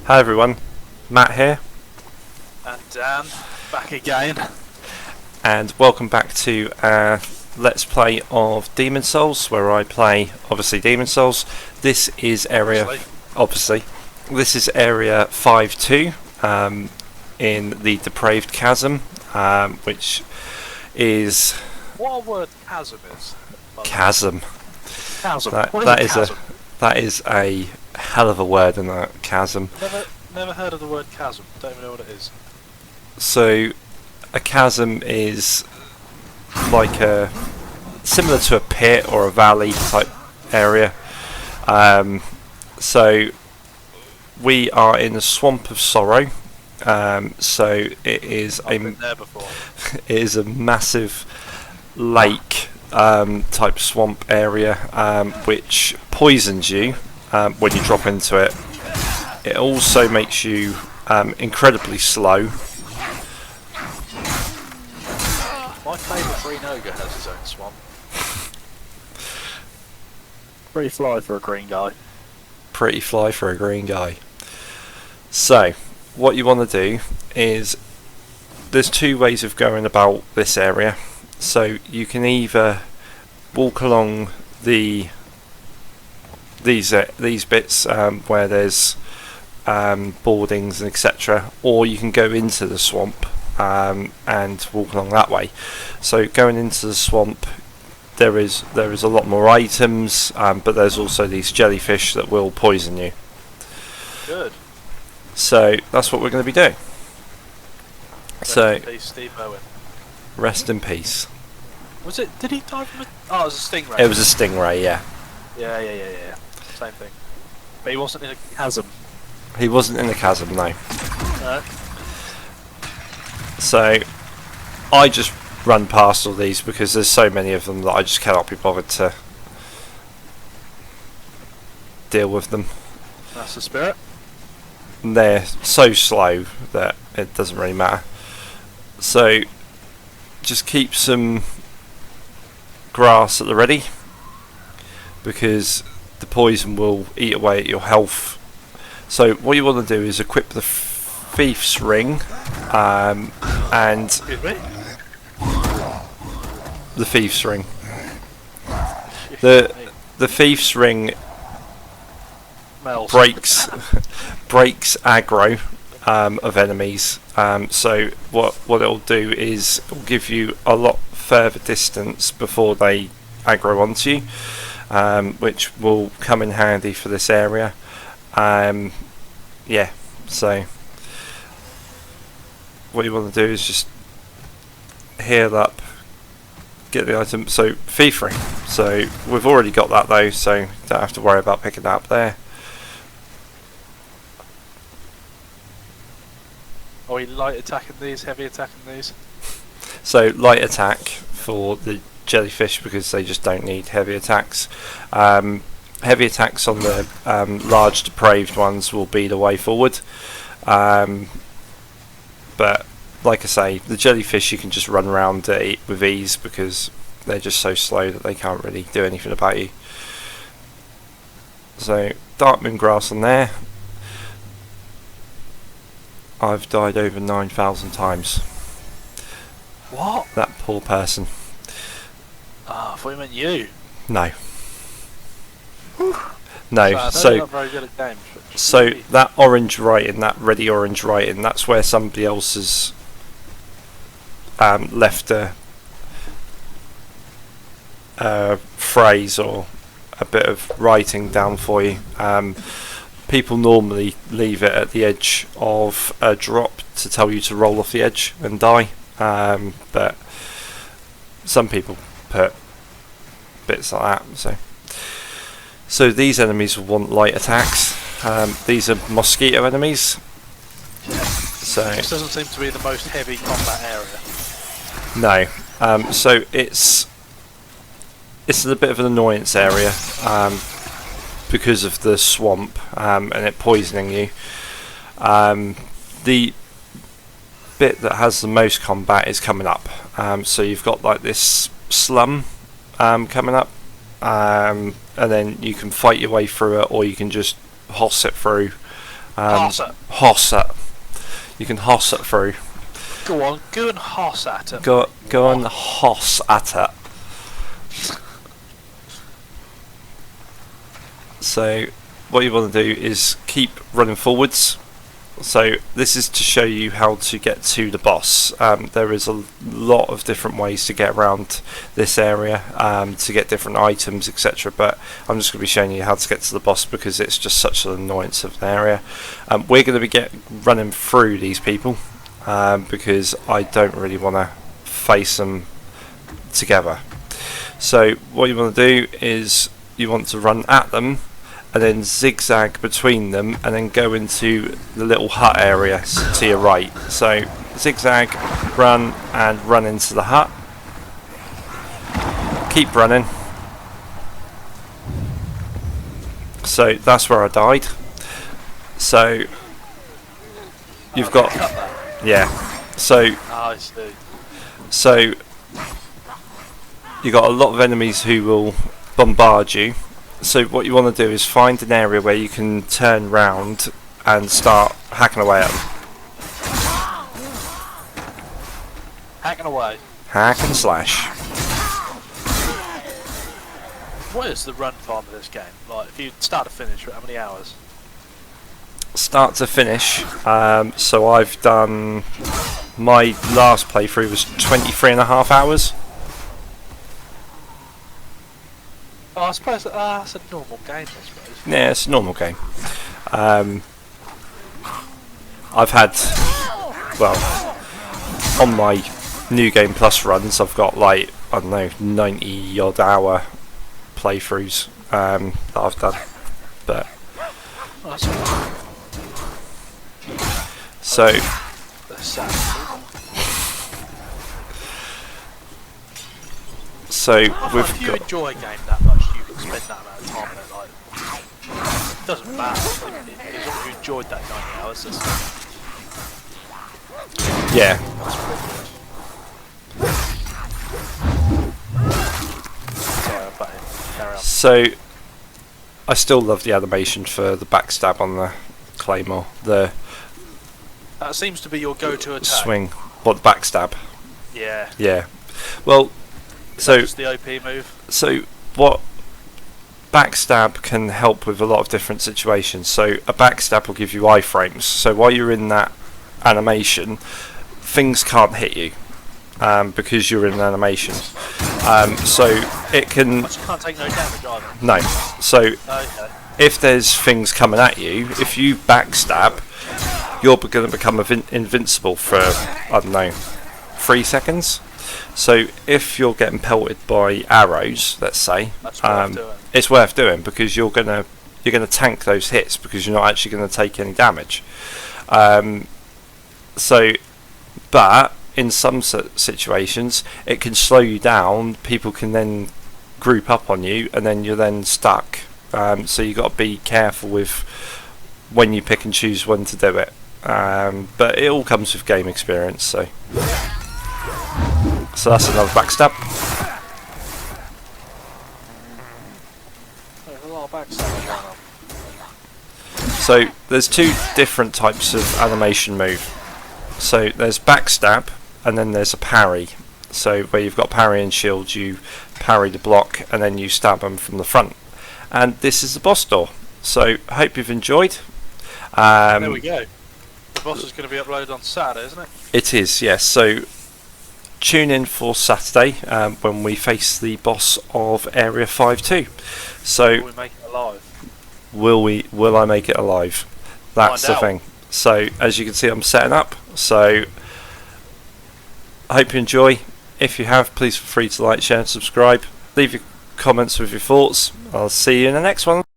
Hi everyone, Matt here, And Dan, back again. and welcome back to our Let's Play of Demon Souls, where I play, obviously, Demon Souls. This is obviously, this is area 5-2, in the Depraved Chasm, which is... What a word chasm is. Chasm. Chasm. That is a hell of a word, isn't that? Chasm. Never heard of the word chasm. Don't even know what it is. So, a chasm is like similar to a pit or a valley type area. So we are in the Swamp of Sorrow. So it is I've been there before. it is a massive lake type swamp area, which poisons you when you drop into it. It also makes you incredibly slow. My favourite green ogre has his own swamp. Pretty fly for a green guy. Pretty fly for a green guy. So, what you want to do is, there's two ways of going about this area. So you can either walk along these bits where there's boardings and etc., or you can go into the swamp and walk along that way. So going into the swamp, there is a lot more items, but there's also these jellyfish that will poison you. Good. So that's what we're going to be doing. So Peace, Steve Owen. rest in peace. Was it? Did he die from a? Oh, it was a stingray. It was a stingray, yeah. Yeah. Same thing. But he wasn't in a chasm. He wasn't in the chasm, no. No. So I just run past all these because there's so many of them that I just cannot be bothered to deal with them. That's the spirit. And they're so slow that it doesn't really matter. So just keep some grass at the ready, because the poison will eat away at your health. So what you want to do is equip the Thief's Ring, and Excuse me. the Thief's Ring. The Thief's Ring Smells. breaks aggro of enemies. So what it'll do is it'll give you a lot further distance before they aggro onto you, which will come in handy for this area. Yeah, so what you want to do is just heal up, get the item. So Thief Ring, so we've already got that though, so don't have to worry about picking that up there. Are we light attacking these, heavy attacking these? So light attack for the jellyfish, because they just don't need heavy attacks. Heavy attacks on the large depraved ones will be the way forward. But like I say, the jellyfish you can just run around with ease, because they're just so slow that they can't really do anything about you. So Dark Moon Grass on there. I've died over 9,000 times. What? That poor person. Ah, I thought you meant you. No. No, So you're not very good at games. But so maybe. that orange writing, that ready orange writing, that's where somebody else has left a phrase or a bit of writing down for you. People normally leave it at the edge of a drop to tell you to roll off the edge and die, but some people put bits like that. So these enemies will want light attacks. These are mosquito enemies. So This doesn't seem to be the most heavy combat area. no. So it's a bit of an annoyance area, because of the swamp and it poisoning you. The bit that has the most combat is coming up. So you've got like this slum coming up, and then you can fight your way through it, or you can just hoss it through. Hoss it. Hoss it. You can hoss it through. Go on, go and hoss at it. Go and hoss at it. So what you want to do is keep running forwards. So this is to show you how to get to the boss. There is a lot of different ways to get around this area, to get different items, etc. But I'm just going to be showing you how to get to the boss because it's just such an annoyance of an area. We're going to be running through these people because I don't really want to face them together. So what you want to do is you want to run at them and then zigzag between them and then go into the little hut area to your right. So zigzag, run and run into the hut. Keep running. So that's where I died. So you've got, yeah, so I see. so you got a lot of enemies who will bombard you. So what you want to do is find an area where you can turn round and start hacking away at them. Hacking away. Hack and slash. What is the run time of this game? Like, if you start to finish, how many hours? Start to finish. So I've done, my last playthrough was 23.5 hours. Oh, I suppose that's a normal game, I suppose. Yeah, it's a normal game. I've had, well, on my New Game Plus runs, I've got like, I don't know, 90 odd hour playthroughs that I've done. But Oh, that's alright. so That's sad. so If we've you got, enjoy a game that much, you can spend that amount of time on it. Like, it doesn't matter. As long as you enjoyed that 90 hours, that's yeah. sorry, I'm butting. Carry on. So I still love the animation for the backstab on the claymore, the That seems to be your go-to attack. swing, what, the backstab. Yeah. Yeah. Well, so Just the OP move. so what backstab can help with a lot of different situations. So a backstab will give you iframes. So while you're in that animation, things can't hit you because you're in an animation. So it can But you can't take no damage either. no. So Okay. if there's things coming at you, if you backstab, you're going to become invincible for, I don't know, 3 seconds. So if you're getting pelted by arrows, let's say, That's worth doing. it's worth doing because you're gonna tank those hits because you're not actually going to take any damage. So, but in some situations, it can slow you down. People can then group up on you, and then you're then stuck. So you got to be careful with when you pick and choose when to do it. But it all comes with game experience. So that's another backstab. There's a lot of backstabbing going on. So there's two different types of animation move. So there's backstab and then there's a parry. So where you've got parry and shield, you parry the block and then you stab them from the front. And this is the boss door. So I hope you've enjoyed. There we go. The boss is going to be uploaded on Saturday, isn't it? It is, yes. So tune in for Saturday when we face the boss of Area 5-2. So Will we make it alive? will I make it alive? That's the Find out. thing. So as you can see, I'm setting up. So I hope you enjoy. If you have, please feel free to like, share and subscribe. Leave your comments with your thoughts. I'll see you in the next one.